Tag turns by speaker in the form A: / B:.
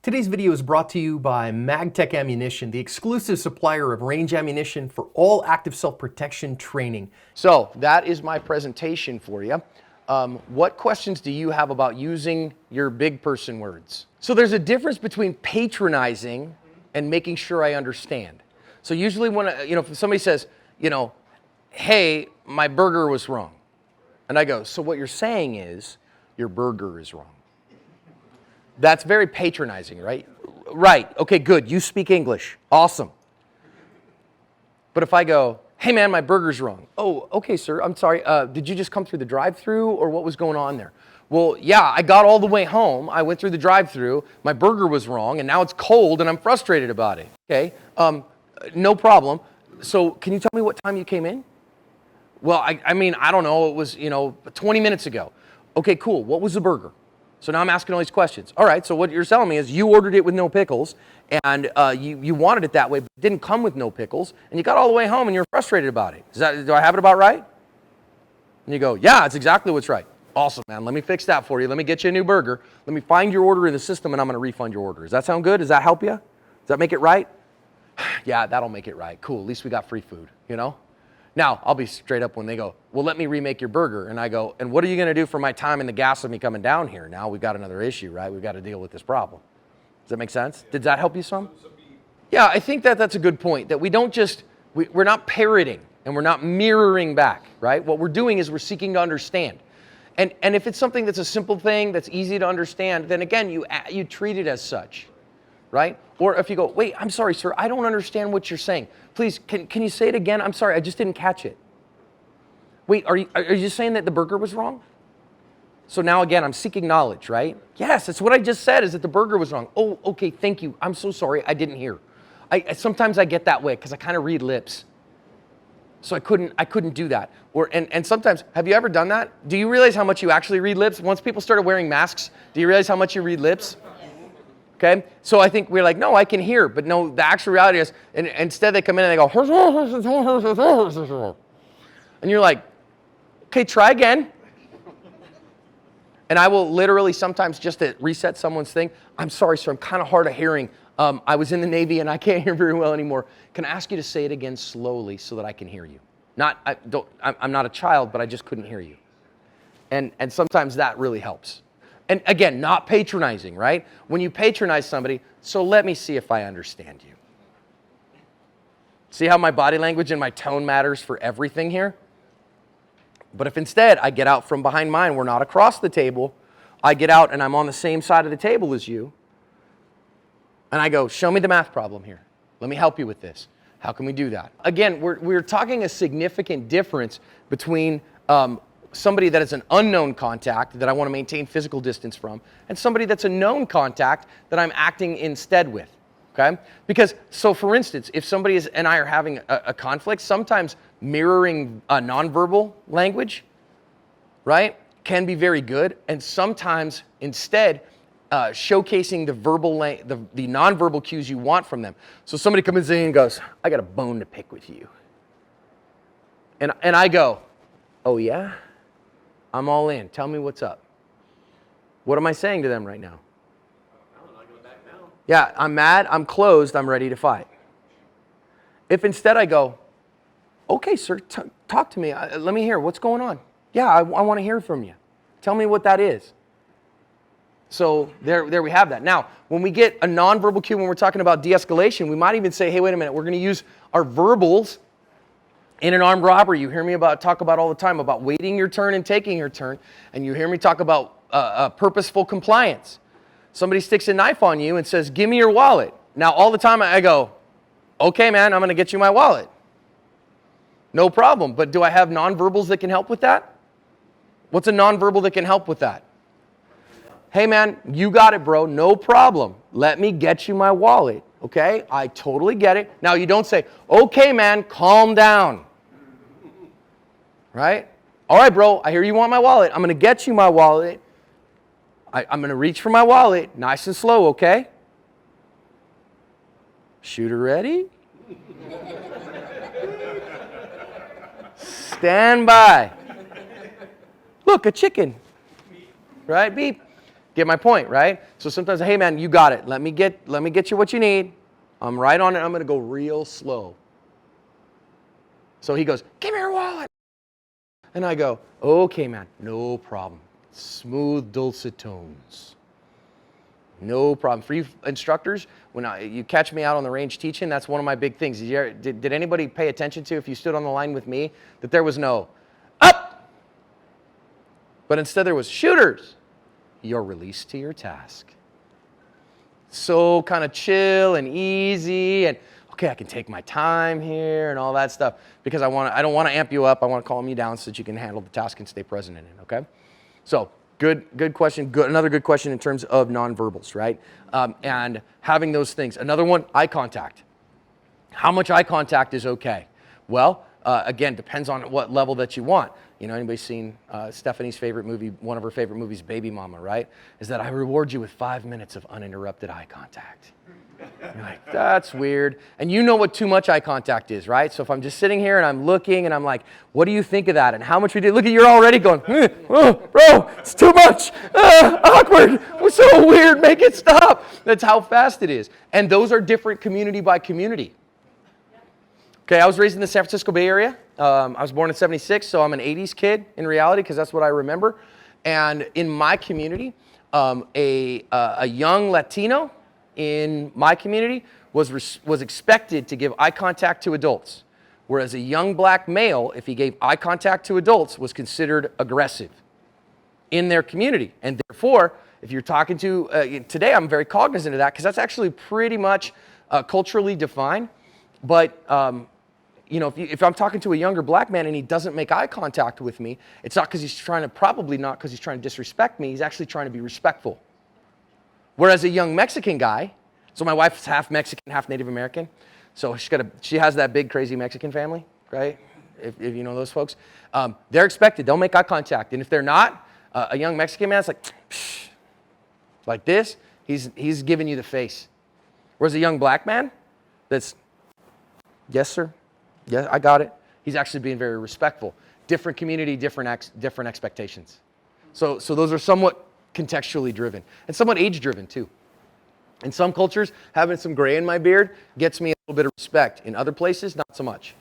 A: Today's video is brought to you by MagTech Ammunition, the exclusive supplier of range ammunition for all active self-protection training.
B: So that is my presentation for you. What questions do you have about using your big person words? So there's a difference between patronizing and making sure I understand. So usually when, if somebody says, hey, my burger was wrong. And I go, so what you're saying is your burger is wrong. That's very patronizing, right? Right, okay, good, you speak English, awesome. But if I go, hey man, my burger's wrong. Oh, okay, sir, I'm sorry, did you just come through the drive-thru or what was going on there? Well, yeah, I got all the way home, I went through the drive-thru, my burger was wrong, and now it's cold and I'm frustrated about it. Okay, no problem. So can you tell me what time you came in? Well, I mean, I don't know, it was, 20 minutes ago. Okay, cool, what was the burger? So now I'm asking all these questions. All right, so what you're telling me is you ordered it with no pickles, and you wanted it that way, but it didn't come with no pickles, and you got all the way home and you're frustrated about it. Do I have it about right? And you go, yeah, it's exactly what's right. Awesome, man, let me fix that for you. Let me get you a new burger. Let me find your order in the system, and I'm gonna refund your order. Does that sound good? Does that help you? Does that make it right? Yeah, that'll make it right. Cool, at least we got free food, Now, I'll be straight up when they go, well, let me remake your burger. And I go, and what are you going to do for my time and the gas of me coming down here? Now we've got another issue, right? We've got to deal with this problem. Does that make sense? Did that help you some? Yeah, I think that's a good point, that we don't just, we're not parroting and we're not mirroring back, right? What we're doing is we're seeking to understand. And if it's something that's a simple thing, that's easy to understand, then again, you treat it as such, right? Or if you go, wait, I'm sorry, sir, I don't understand what you're saying. Please, can you say it again? I'm sorry, I just didn't catch it. Wait, are you saying that the burger was wrong? So now again, I'm seeking knowledge, right? Yes, that's what I just said, is that the burger was wrong. Oh, okay, thank you. I'm so sorry, I didn't hear. Sometimes I get that way because I kind of read lips. So I couldn't do that. And sometimes, have you ever done that? Do you realize how much you actually read lips? Once people started wearing masks, do you realize how much you read lips? Okay, so I think we're like, no, I can hear, but no, the actual reality is, and instead they come in and they go, and you're like, okay, try again. And I will literally sometimes, just to reset someone's thing, I'm sorry, sir, I'm kind of hard of hearing. I was in the Navy and I can't hear very well anymore. Can I ask you to say it again slowly so that I can hear you? I'm not a child, but I just couldn't hear you. And sometimes that really helps. And again, not patronizing, right? When you patronize somebody, so let me see if I understand you. See how my body language and my tone matters for everything here? But if instead I get out from behind mine, we're not across the table, I get out and I'm on the same side of the table as you, and I go, show me the math problem here. Let me help you with this. How can we do that? Again, we're talking a significant difference between somebody that is an unknown contact that I want to maintain physical distance from, and somebody that's a known contact that I'm acting instead with, okay? Because, so for instance, if somebody and I are having a conflict, sometimes mirroring a nonverbal language, right, can be very good, and sometimes instead showcasing the the nonverbal cues you want from them. So somebody comes in and goes, I got a bone to pick with you. And I go, oh yeah? I'm all in. Tell me what's up. What am I saying to them right now? I'm not going back down. Yeah, I'm mad, I'm closed, I'm ready to fight. If instead I go, okay, sir, talk to me. Let me hear. What's going on? Yeah, I want to hear from you. Tell me what that is. So there we have that. Now, when we get a nonverbal cue, when we're talking about de-escalation, we might even say, hey, wait a minute, we're going to use our verbals in an armed robbery. You hear me talk about all the time about waiting your turn and taking your turn, and you hear me talk about purposeful compliance. Somebody sticks a knife on you and says, give me your wallet. Now, all the time I go, okay, man, I'm going to get you my wallet. No problem, but do I have nonverbals that can help with that? What's a nonverbal that can help with that? Hey, man, you got it, bro, no problem. Let me get you my wallet, okay? I totally get it. Now, you don't say, okay, man, calm down. Right? All right, bro, I hear you want my wallet. I'm going to get you my wallet. I'm going to reach for my wallet, nice and slow, okay? Shooter ready? Stand by. Look, a chicken. Right? Beep. Get my point, right? So sometimes, hey man, you got it. Let me get you what you need. I'm right on it. I'm going to go real slow. So he goes, give me your wallet. And I go, okay, man, no problem. Smooth, dulcet tones. No problem. For you instructors, when you catch me out on the range teaching, that's one of my big things. Did anybody pay attention to, if you stood on the line with me, that there was no up, but instead there was shooters. You're released to your task. So kind of chill and easy, and okay, I can take my time here and all that stuff, because I don't want to amp you up. I want to calm you down so that you can handle the task and stay present in it, okay? So good question. Another good question in terms of nonverbals, right? And having those things. Another one, eye contact. How much eye contact is okay? Well, again, depends on what level that you want. You know, anybody seen Stephanie's favorite movie, one of her favorite movies, Baby Mama, right? Is that I reward you with 5 minutes of uninterrupted eye contact. You're like, that's weird. And you know what too much eye contact is, right? So if I'm just sitting here and I'm looking and I'm like, what do you think of that? And how much we did? Look at, you're already going, oh, bro, it's too much. Awkward. It's so weird. Make it stop. That's how fast it is. And those are different community by community. Okay, I was raised in the San Francisco Bay Area. I was born in '76, so I'm an 80s kid in reality, because that's what I remember. And in my community, a young Latino in my community was expected to give eye contact to adults, whereas a young black male, if he gave eye contact to adults, was considered aggressive in their community. And therefore, if you're talking to, today I'm very cognizant of that, because that's actually pretty much culturally defined. But you know, if I'm talking to a younger black man and he doesn't make eye contact with me, it's not because he's probably not because he's trying to disrespect me. He's actually trying to be respectful. Whereas a young Mexican guy, so my wife's half Mexican, half Native American, so she has that big crazy Mexican family, right? If you know those folks, they're expected. They'll make eye contact, and if they're not, a young Mexican man's like, psh, like this. He's giving you the face. Whereas a young black man, that's, yes sir, yeah, I got it. He's actually being very respectful. Different community, different expectations. So those are somewhat contextually driven and somewhat age driven too. In some cultures, having some gray in my beard gets me a little bit of respect. In other places, not so much.